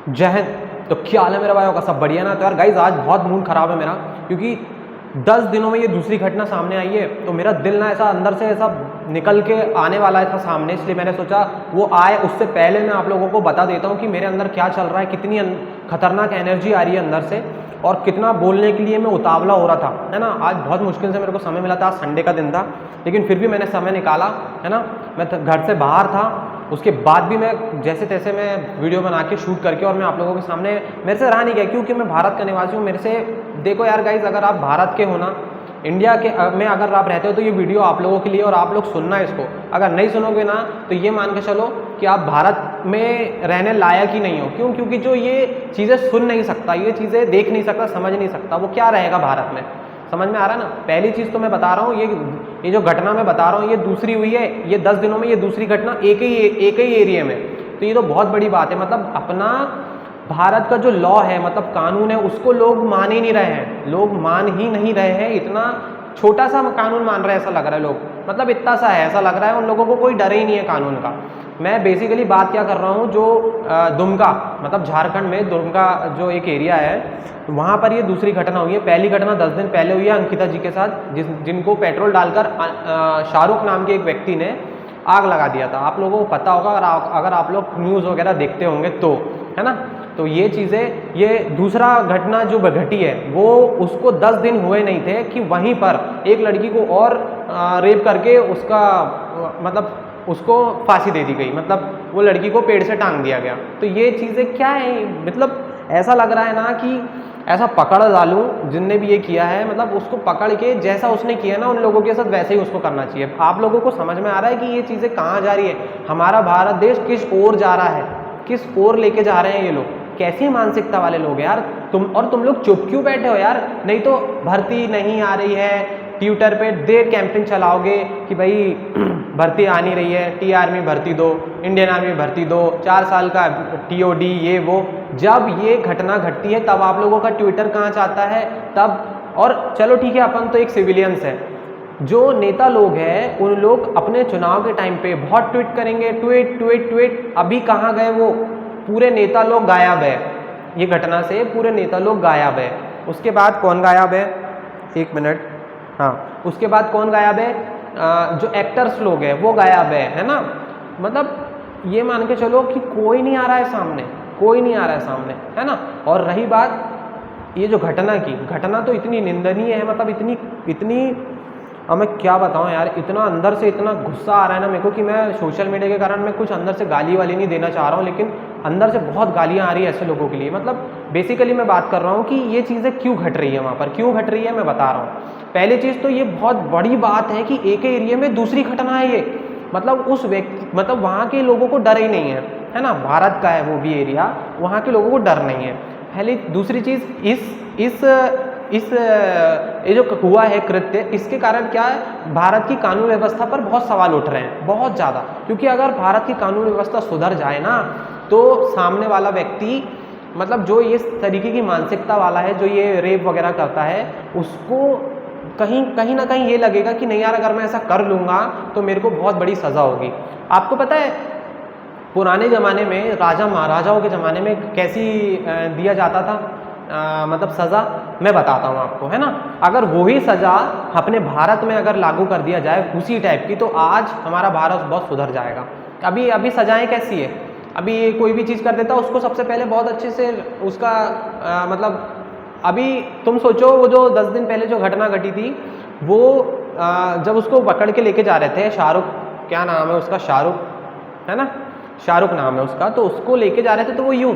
जय हिंद। तो क्या हाल है मेरे भाइयों का, सब बढ़िया ना। तो यार गाइज आज बहुत मूड खराब है मेरा, क्योंकि 10 दिनों में ये दूसरी घटना सामने आई है। तो मेरा दिल ना ऐसा अंदर से ऐसा निकल के आने वाला था सामने, इसलिए मैंने सोचा वो आए उससे पहले मैं आप लोगों को बता देता हूँ कि मेरे अंदर क्या चल रहा है, कितनी खतरनाक एनर्जी आ रही है अंदर से, और कितना बोलने के लिए मैं उतावला हो रहा था, है ना। आज बहुत मुश्किल से मेरे को समय मिला था, आज संडे का दिन था, लेकिन फिर भी मैंने समय निकाला, है ना। मैं घर से बाहर था, उसके बाद भी मैं जैसे तैसे मैं वीडियो बना के शूट करके और मैं आप लोगों के सामने, मेरे से रहा नहीं गया, क्योंकि मैं भारत का निवासी हूँ। मेरे से देखो यार गाइज, अगर आप भारत के हो ना, इंडिया के में अगर आप रहते हो, तो ये वीडियो आप लोगों के लिए, और आप लोग सुनना इसको। अगर नहीं सुनोगे ना तो ये मान के चलो कि आप भारत में रहने लायक ही नहीं हो। क्यों? क्योंकि जो ये चीज़ें सुन नहीं सकता, ये चीज़ें देख नहीं सकता, समझ नहीं सकता, वो क्या रहेगा भारत में। समझ में आ रहा है ना। पहली चीज़ तो मैं बता रहा हूँ, ये जो घटना मैं बता रहा हूँ, ये दूसरी हुई है, ये 10 दिनों में ये दूसरी घटना एक ही एरिया में। तो ये तो बहुत बड़ी बात है। मतलब अपना भारत का जो लॉ है, मतलब कानून है, उसको लोग मान ही नहीं रहे हैं, लोग मान ही नहीं रहे हैं। इतना छोटा सा कानून मान रहे हैं ऐसा लग रहा है लोग, मतलब इतना सा है ऐसा लग रहा है, उन लोगों को कोई डर ही नहीं है कानून का। मैं बेसिकली बात क्या कर रहा हूँ, जो दुमका, मतलब झारखंड में दुमका जो एक एरिया है, वहाँ पर ये दूसरी घटना हुई है। पहली घटना 10 दिन पहले हुई है अंकिता जी के साथ, जिनको पेट्रोल डालकर शाहरुख नाम के एक व्यक्ति ने आग लगा दिया था। आप लोगों को पता होगा, अगर आप लोग न्यूज़ वगैरह देखते होंगे तो, है ना। तो ये चीज़ें, ये दूसरा घटना जो घटी है, वो उसको 10 दिन हुए नहीं थे कि वहीं पर एक लड़की को और रेप करके उसका मतलब उसको फांसी दे दी गई, मतलब वो लड़की को पेड़ से टांग दिया गया। तो ये चीज़ें क्या है, मतलब ऐसा लग रहा है ना कि ऐसा पकड़ डालूं जिनने भी ये किया है, मतलब उसको पकड़ के जैसा उसने किया ना उन लोगों के साथ, वैसे ही उसको करना चाहिए। आप लोगों को समझ में आ रहा है कि ये चीज़ें कहाँ जा रही है, हमारा भारत देश किस ओर जा रहा है, किस ओर लेके जा रहे हैं ये लोग, कैसी मानसिकता वाले लोग यार। तुम लोग चुप क्यों बैठे हो यार। नहीं तो भर्ती नहीं आ रही है, ट्विटर पे देर कैंपेन चलाओगे कि भाई भर्ती आ नहीं रही है, टी आर्मी भर्ती दो, इंडियन आर्मी भर्ती दो, 4 साल का TOD ये वो। जब ये घटना घटती है तब आप लोगों का ट्विटर कहाँ चाहता है तब। और चलो ठीक है, अपन तो एक सिविलियंस है, जो नेता लोग हैं उन लोग अपने चुनाव के टाइम पे बहुत ट्वीट करेंगे, ट्वीट ट्वीट ट्वीट। अभी कहाँ गए वो पूरे नेता लोग? गायब है, ये घटना से पूरे नेता लोग गायब है। उसके बाद कौन गायब है, 1 मिनट, हाँ, उसके बाद कौन गायब है? जो एक्टर्स लोग हैं वो गायब है ना। मतलब ये मान के चलो कि कोई नहीं आ रहा है सामने, कोई नहीं आ रहा है सामने, है ना। और रही बात ये जो घटना की, घटना तो इतनी निंदनीय है, मतलब इतनी अब मैं क्या बताऊं यार, इतना अंदर से इतना गुस्सा आ रहा है ना मेरे को कि मैं सोशल मीडिया के कारण मैं कुछ अंदर से गाली वाली नहीं देना चाह रहा हूँ, लेकिन अंदर से बहुत गालियाँ आ रही है ऐसे लोगों के लिए। मतलब बेसिकली मैं बात कर रहा हूँ कि ये चीज़ें क्यों घट रही है, वहाँ पर क्यों घट रही है, मैं बता रहा हूँ। पहली चीज़ तो ये बहुत बड़ी बात है कि एक एरिया में दूसरी घटना है ये, मतलब उस व्यक्ति, मतलब वहाँ के लोगों को डर ही नहीं है ना। भारत का है वो भी एरिया, वहाँ के लोगों को डर नहीं है पहली। दूसरी चीज़, इस ये जो हुआ है कृत्य, इसके कारण क्या है, भारत की कानून व्यवस्था पर बहुत सवाल उठ रहे हैं, बहुत ज़्यादा। क्योंकि अगर भारत की कानून व्यवस्था सुधर जाए ना, तो सामने वाला व्यक्ति, मतलब जो इस तरीके की मानसिकता वाला है, जो ये रेप वगैरह करता है, उसको कहीं ना कहीं ये लगेगा कि नहीं यार, अगर मैं ऐसा कर लूँगा तो मेरे को बहुत बड़ी सज़ा होगी। आपको पता है पुराने ज़माने में राजा महाराजाओं के ज़माने में कैसी दिया जाता था मतलब सज़ा, मैं बताता हूँ आपको, है ना। अगर वही सज़ा अपने भारत में अगर लागू कर दिया जाए उसी टाइप की, तो आज हमारा भारत बहुत सुधर जाएगा। अभी सज़ाएं कैसी है, अभी कोई भी चीज़ कर देता उसको सबसे पहले बहुत अच्छे से उसका मतलब, अभी तुम सोचो वो जो 10 दिन पहले जो घटना घटी थी, वो जब उसको पकड़ के लेके जा रहे थे, शाहरुख, क्या नाम है उसका, शाहरुख, है ना, शाहरुख नाम है उसका, तो उसको लेके जा रहे थे, तो वो यूं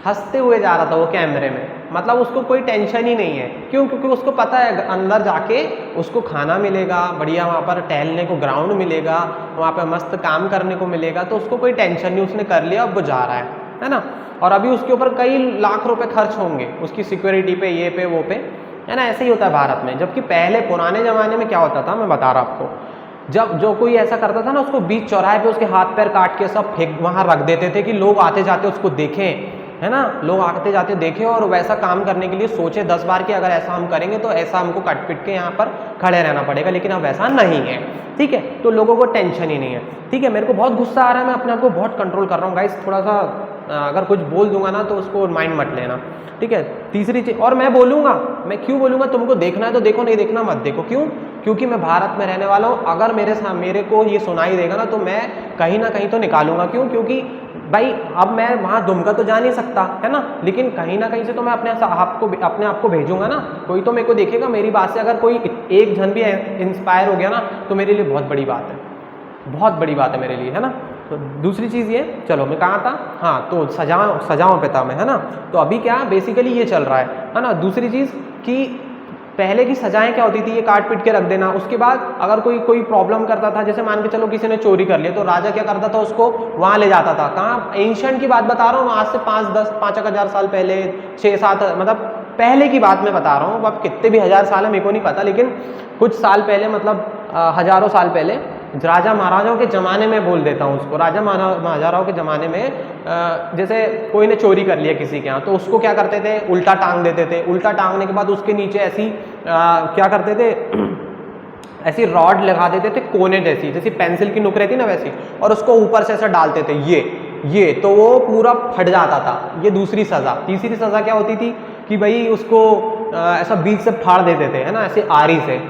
हंसते हुए जा रहा था वो कैमरे में, मतलब उसको कोई टेंशन ही नहीं है। क्यों? क्योंकि उसको पता है अंदर जाके उसको खाना मिलेगा बढ़िया, वहाँ पर टहलने को ग्राउंड मिलेगा, वहाँ पर मस्त काम करने को मिलेगा, तो उसको कोई टेंशन नहीं, उसने कर लिया, अब वो जा रहा है ना। और अभी उसके ऊपर कई लाख रुपए खर्च होंगे उसकी सिक्योरिटी पे, ये पे वो पे, है ना। ऐसे ही होता है भारत में। जबकि पहले पुराने ज़माने में क्या होता था, मैं बता रहा आपको, जब जो कोई ऐसा करता था ना, उसको बीच चौराहे पे उसके हाथ पैर काट के सब फेंक वहाँ रख देते थे कि लोग आते जाते उसको देखें, है ना, लोग आते जाते देखें और वैसा काम करने के लिए सोचे 10 बार कि अगर ऐसा हम करेंगे तो ऐसा हमको कट पिट के यहाँ पर खड़े रहना पड़ेगा। लेकिन अब ऐसा नहीं है, ठीक है। तो लोगों को टेंशन ही नहीं है, ठीक है। मेरे को बहुत गुस्सा आ रहा है, मैं अपने आप को बहुत कंट्रोल कर रहा हूँ गाइस, थोड़ा सा अगर कुछ बोल दूंगा ना तो उसको माइंड मत लेना, ठीक है। तीसरी चीज़, और मैं बोलूँगा, मैं क्यों बोलूँगा, तुमको देखना है तो देखो, नहीं देखना मत देखो। क्यों? क्योंकि मैं भारत में रहने वाला हूँ। अगर मेरे को ये सुनाई देगा ना तो मैं कहीं ना कहीं तो निकालूंगा। क्यों? क्योंकि भाई अब मैं वहाँ दुमका तो जा नहीं सकता है ना, लेकिन कहीं ना कहीं से तो मैं अपने आप को भेजूंगा ना, कोई तो मेरे को देखेगा। मेरी बात से अगर कोई एक जन भी इंस्पायर हो गया ना तो मेरे लिए बहुत बड़ी बात है, बहुत बड़ी बात है मेरे लिए, है ना। तो दूसरी चीज़ ये, चलो मैं कहाँ था, हाँ तो सजाओं पे था मैं, है ना। तो अभी क्या बेसिकली ये चल रहा है ना। दूसरी चीज़ कि पहले की सजाएं क्या होती थी, ये काट पीट के रख देना। उसके बाद अगर कोई प्रॉब्लम करता था, जैसे मान के चलो किसी ने चोरी कर लिया, तो राजा क्या करता था, उसको वहाँ ले जाता था। कहाँ? एंशिएंट की बात बता रहा हूँ, आज से 5,000 साल पहले, 6-7, मतलब पहले की बात मैं बता रहा हूँ। अब कितने भी हज़ार साल है मेरे को नहीं पता, लेकिन कुछ साल पहले, मतलब हज़ारों साल पहले, राजा महाराजाओं के ज़माने में बोल देता हूँ उसको, राजा महाराजाओं के ज़माने में जैसे कोई ने चोरी कर लिया किसी के यहाँ, तो उसको क्या करते थे, उल्टा टांग देते थे। उल्टा टांगने के बाद उसके नीचे ऐसी क्या करते थे ऐसी रॉड लगा देते थे, कोने जैसी, जैसी पेंसिल की नुक रहती ना वैसी, और उसको ऊपर से ऐसा डालते थे, ये तो वो पूरा फट जाता था। ये दूसरी सज़ा। तीसरी सज़ा क्या होती थी कि भाई उसको ऐसा बीच से फाड़ देते थे, है ना, ऐसे आरी से।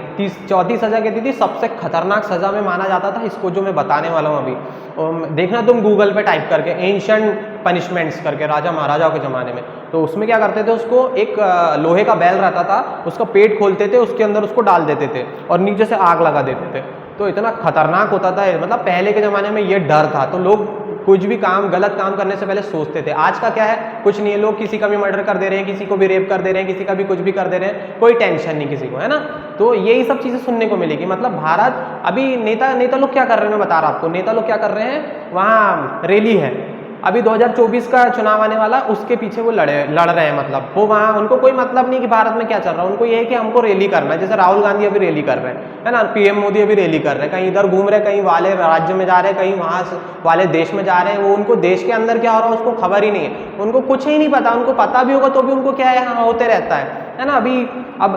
चौथी सज़ा कहती थी, सबसे खतरनाक सज़ा में माना जाता था इसको, जो मैं बताने वाला हूँ अभी। देखना तुम गूगल पे टाइप करके एंशिएंट पनिशमेंट्स करके, राजा महाराजाओं के ज़माने में। तो उसमें क्या करते थे, उसको एक लोहे का बैल रहता था, उसका पेट खोलते थे, उसके अंदर उसको डाल देते थे और नीचे से आग लगा देते थे। तो इतना खतरनाक होता था, मतलब पहले के ज़माने में ये डर था। तो लोग कुछ भी काम, गलत काम करने से पहले सोचते थे। आज का क्या है, कुछ नहीं है, लोग किसी का भी मर्डर कर दे रहे हैं, किसी को भी रेप कर दे रहे हैं, किसी का भी कुछ भी कर दे रहे हैं, कोई टेंशन नहीं किसी को, है ना। तो यही सब चीज़ें सुनने को मिलेगी। मतलब भारत अभी नेता लोग क्या कर रहे हैं, मैं बता रहा आपको। नेता लोग क्या कर रहे हैं, वहाँ रैली है अभी 2024 का चुनाव आने वाला, उसके पीछे वो लड़ रहे हैं। मतलब वो वहाँ, उनको कोई मतलब नहीं कि भारत में क्या चल रहा है, उनको ये है कि हमको रैली करना है। जैसे राहुल गांधी अभी रैली कर रहे हैं, है ना, पीएम मोदी अभी रैली कर रहे हैं, कहीं इधर घूम रहे हैं, कहीं वाले राज्य में जा रहे हैं, कहीं वहाँ वाले देश में जा रहे हैं। वो उनको देश के अंदर क्या हो रहा है उसको खबर ही नहीं है, उनको कुछ ही नहीं पता। उनको पता भी होगा तो भी उनको क्या है, हाँ होते रहता है ना।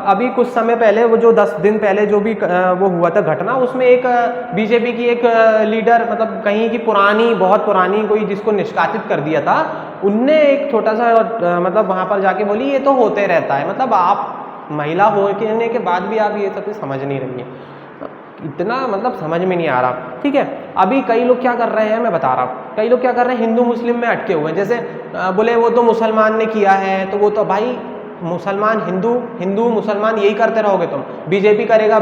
अभी कुछ समय पहले, वो जो 10 दिन पहले जो भी वो हुआ था घटना, उसमें एक बीजेपी की एक लीडर, मतलब कहीं की पुरानी, बहुत पुरानी कोई, जिसको निष्कासित कर दिया था, उनने एक छोटा सा मतलब वहाँ पर जाके बोली ये तो होते रहता है। मतलब आप महिला होने के बाद भी आप ये सब समझ नहीं रही है, इतना मतलब समझ में नहीं आ रहा, ठीक है। अभी कई लोग क्या कर रहे हैं, मैं बता रहा हूँ, कई लोग क्या कर रहे हैं, हिंदू मुस्लिम में अटके हुए हैं। जैसे बोले वो तो मुसलमान ने किया है, तो वो तो भाई मुसलमान हिंदू मुसलमान यही करते रहोगे तुम। बीजेपी करेगा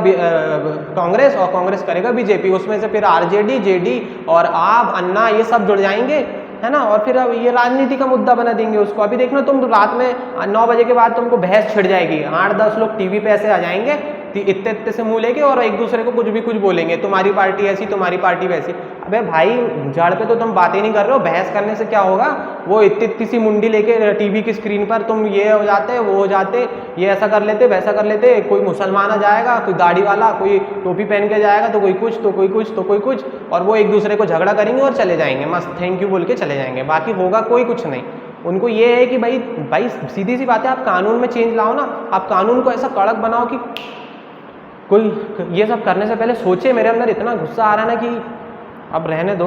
कांग्रेस, और कांग्रेस करेगा बीजेपी, उसमें से फिर आरजेडी, जेडी और आप, अन्ना, ये सब जुड़ जाएंगे, है ना। और फिर अब ये राजनीति का मुद्दा बना देंगे उसको। अभी देखना तुम, रात में 9 बजे के बाद तुमको बहस छिड़ जाएगी, 8-10 लोग टीवी पे ऐसे आ जाएंगे, इतने से मुंह लेके, और एक दूसरे को कुछ बोलेंगे, तुम्हारी पार्टी ऐसी, तुम्हारी पार्टी वैसी। अबे भाई जड़ पे तो तुम बातें नहीं कर रहे हो, बहस करने से क्या होगा। वो इतनी सी मुंडी लेके टीवी की स्क्रीन पर तुम ये हो जाते, वो हो जाते, ये ऐसा कर लेते, वैसा कर लेते। कोई मुसलमान आ जाएगा, कोई दाढ़ी वाला, कोई टोपी पहन के जाएगा, तो कोई कुछ, तो कोई कुछ, तो कोई कुछ, और वो एक दूसरे को झगड़ा करेंगे और चले जाएंगे, मस्त थैंक यू बोल के चले जाएंगे। बाकी होगा कोई कुछ नहीं। उनको ये है कि भाई सीधी सी बात है, आप कानून में चेंज लाओ ना, आप कानून को ऐसा कड़क बनाओ कि कोई ये सब करने से पहले सोचे। मेरे अंदर इतना गुस्सा आ रहा है ना कि अब रहने दो।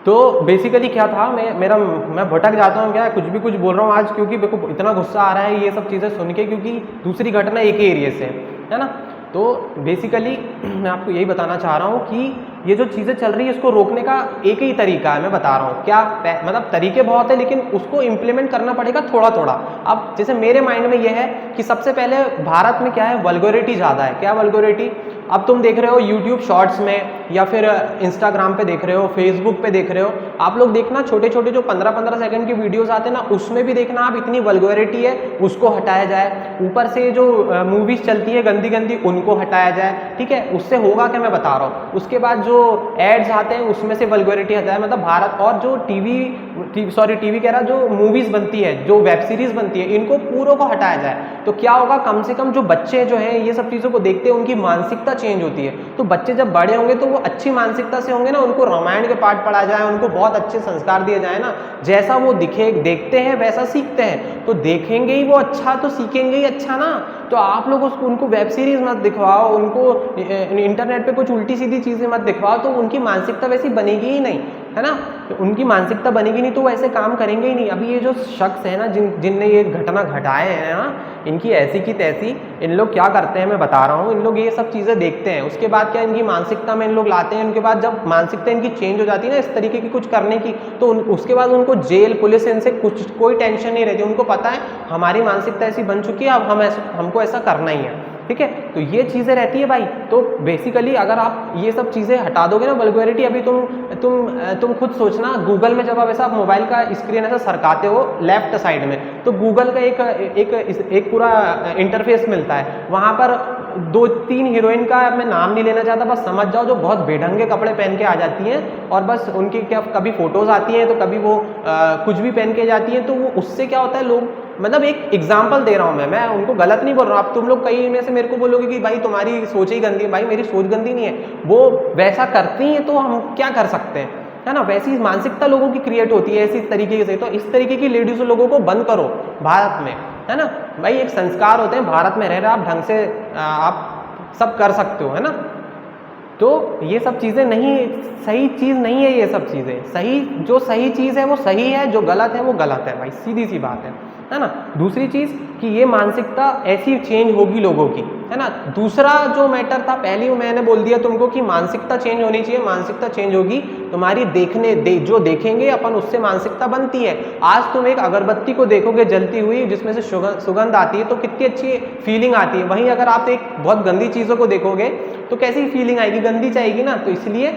तो बेसिकली क्या था, मैं भटक जाता हूँ, क्या कुछ बोल रहा हूँ आज, क्योंकि मेरे को इतना गुस्सा आ रहा है ये सब चीज़ें सुन के, क्योंकि दूसरी घटना एक ही एरिया से है ना। तो बेसिकली मैं आपको यही बताना चाह रहा हूँ कि ये जो चीज़ें चल रही है इसको रोकने का एक ही तरीका है, मैं बता रहा हूँ क्या। मतलब तरीके बहुत है, लेकिन उसको इम्प्लीमेंट करना पड़ेगा थोड़ा थोड़ा। अब जैसे मेरे माइंड में ये है कि सबसे पहले भारत में क्या है, वल्गैरिटी ज़्यादा है। क्या वल्गैरिटी? अब तुम देख रहे हो यूट्यूब शॉर्ट्स में, या फिर इंस्टाग्राम पे देख रहे हो, फेसबुक पे देख रहे हो, आप लोग देखना छोटे छोटे जो 15-15 सेकंड की वीडियोस आते हैं ना, उसमें भी देखना आप, इतनी वल्गैरिटी है, उसको हटाया जाए। ऊपर से जो मूवीज चलती है गंदी गंदी, उनको हटाया जाए, ठीक है। उससे होगा क्या, मैं बता रहा हूँ। उसके बाद जो एड्स आते हैं उसमें से वल्गैरिटी हटाए, मतलब भारत, और जो टीवी कह रहा, जो मूवीज बनती है, जो वेब सीरीज बनती है, इनको पूरों को हटाया जाए। तो क्या होगा, कम से कम जो बच्चे जो हैं ये सब चीज़ों को देखते हैं, उनकी मानसिकता चेंज होती है। तो बच्चे जब बड़े होंगे तो वो अच्छी मानसिकता से होंगे ना, उनको रामायण के पाठ पढ़ा जाए, उनको बहुत अच्छे संस्कार दिए जाए ना, जैसा वो देखते हैं वैसा सीखते हैं। तो देखेंगे ही वो अच्छा, तो सीखेंगे ही अच्छा ना। तो आप लोग उनको वेब सीरीज मत दिखवाओ, उनको इंटरनेट पे कुछ उल्टी सीधी चीज़ें मत दिखवाओ, तो उनकी मानसिकता वैसी बनेगी ही नहीं, है ना, तो उनकी मानसिकता बनेगी नहीं तो वो ऐसे काम करेंगे ही नहीं। अभी ये जो शख्स है ना जिनने ये घटना घटाए हैं ना, इनकी ऐसी की तैसी, इन लोग क्या करते हैं मैं बता रहा हूँ, इन लोग ये सब चीज़ें देखते हैं, उसके बाद क्या इनकी मानसिकता में इन लोग लाते हैं, उनके बाद जब मानसिकता इनकी चेंज हो जाती है ना इस तरीके की कुछ करने की, तो उसके बाद उनको जेल पुलिस इनसे कुछ कोई टेंशन नहीं रहती। उनको पता है हमारी मानसिकता ऐसी बन चुकी है, अब हमको ऐसा करना ही है, ठीक है। तो ये चीज़ें रहती है भाई। तो बेसिकली अगर आप ये सब चीज़ें हटा दोगे ना, वल्गैरिटी, अभी तुम खुद सोचना, गूगल में जब आप ऐसा मोबाइल का स्क्रीन ऐसा सरकाते हो लेफ्ट साइड में, तो गूगल का एक पूरा इंटरफेस मिलता है, वहाँ पर 2-3 हीरोइन का मैं नाम नहीं लेना चाहता, बस समझ जाओ, जो बहुत बेढंगे कपड़े पहन के आ जाती हैं और बस उनकी क्या कभी फोटोज़ आती हैं तो कभी वो कुछ भी पहन के जाती हैं। तो वो उससे क्या होता है, लोग, मतलब एक एग्जाम्पल दे रहा हूँ मैं उनको गलत नहीं बोल रहा हूँ। आप तुम लोग कई में से मेरे को बोलोगे कि भाई तुम्हारी सोच ही गंदी है, भाई मेरी सोच गंदी नहीं है, वो वैसा करती हैं तो हम क्या कर सकते हैं, है ना। वैसी मानसिकता लोगों की क्रिएट होती है ऐसी तरीके से। तो इस तरीके की लेडीज लोगों को बंद करो भारत में, है ना भाई। एक संस्कार होते हैं, भारत में रह रहे आप ढंग से आप सब कर सकते हो, है ना। तो ये सब चीज़ें नहीं, सही चीज़ नहीं है ये सब चीज़ें। जो सही चीज़ है वो सही है, जो गलत है वो गलत है भाई, सीधी सी बात है ना। दूसरी चीज़ कि ये मानसिकता ऐसी चेंज होगी लोगों की, है ना। दूसरा जो मैटर था, पहले मैंने बोल दिया तुमको कि मानसिकता चेंज होनी चाहिए, मानसिकता चेंज होगी तुम्हारी, जो देखेंगे अपन उससे मानसिकता बनती है। आज तुम एक अगरबत्ती को देखोगे जलती हुई, जिसमें से सुगंध आती है, तो कितनी अच्छी फीलिंग आती है। वहीं अगर आप एक बहुत गंदी चीज़ों को देखोगे तो कैसी फीलिंग आएगी, गंदी चाहिएगी ना। तो इसलिए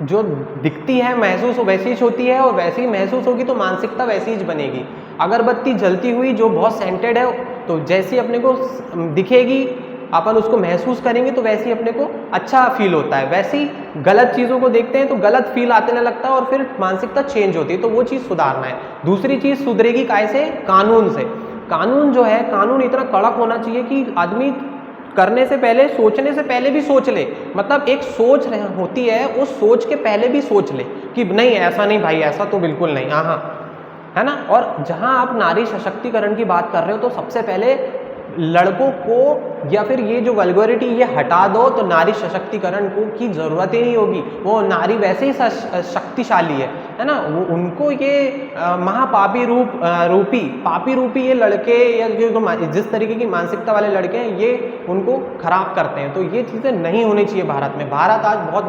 जो दिखती है महसूस वैसी ही होती है, और वैसी ही महसूस होगी तो मानसिकता वैसी ही बनेगी। अगरबत्ती जलती हुई जो बहुत सेंटेड है, तो जैसी अपने को दिखेगी, अपन उसको महसूस करेंगे तो वैसे ही अपने को अच्छा फील होता है। वैसे ही गलत चीज़ों को देखते हैं तो गलत फील आने लगता है और फिर मानसिकता चेंज होती है। तो वो चीज़ सुधारना है। दूसरी चीज़ सुधरेगी काय से? कानून से। कानून जो है, कानून इतना कड़क होना चाहिए कि आदमी करने से पहले, सोचने से पहले भी सोच ले। मतलब एक सोच होती है, उस सोच के पहले भी सोच ले कि नहीं ऐसा नहीं भाई, ऐसा तो बिल्कुल नहीं, हाँ, है ना। और जहाँ आप नारी सशक्तिकरण की बात कर रहे हो तो सबसे पहले लड़कों को, या फिर ये जो वल्गैरिटी ये हटा दो तो नारी सशक्तिकरण को की ज़रूरत ही नहीं होगी। वो नारी वैसे ही शक्तिशाली है ना। वो उनको ये महापापी पापी रूपी ये लड़के, या जिस तरीके की मानसिकता वाले लड़के हैं, ये उनको खराब करते हैं। तो ये चीज़ें नहीं होनी चाहिए भारत में। भारत आज बहुत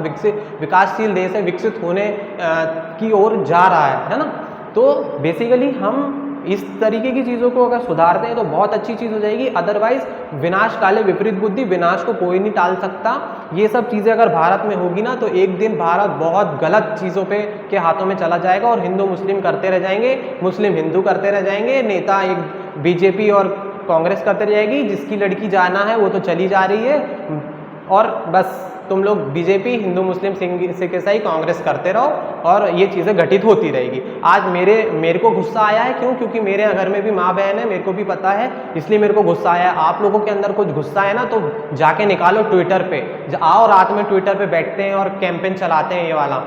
विकासशील देश है, विकसित होने की ओर जा रहा है ना। तो बेसिकली हम इस तरीके की चीज़ों को अगर सुधारते हैं तो बहुत अच्छी चीज़ हो जाएगी। अदरवाइज विनाश काले विपरीत बुद्धि, विनाश को कोई नहीं टाल सकता। ये सब चीज़ें अगर भारत में होगी ना तो एक दिन भारत बहुत गलत चीज़ों के हाथों में चला जाएगा और हिंदू मुस्लिम करते रह जाएंगे, मुस्लिम हिंदू करते रह जाएंगे, नेता एक बीजेपी और कांग्रेस करते रह जाएगी। जिसकी लड़की जाना है वो तो चली जा रही है, और बस तुम लोग बीजेपी, हिंदू मुस्लिम, सिख ईसाई, कांग्रेस करते रहो और ये चीज़ें घटित होती रहेगी। आज मेरे को गुस्सा आया है, क्यों? क्योंकि मेरे घर में भी माँ बहन है, मेरे को भी पता है, इसलिए मेरे को गुस्सा आया है। आप लोगों के अंदर कुछ गुस्सा है ना तो जाके निकालो ट्विटर पे, आओ रात में ट्विटर पे बैठते हैं और कैंपेन चलाते हैं ये वाला।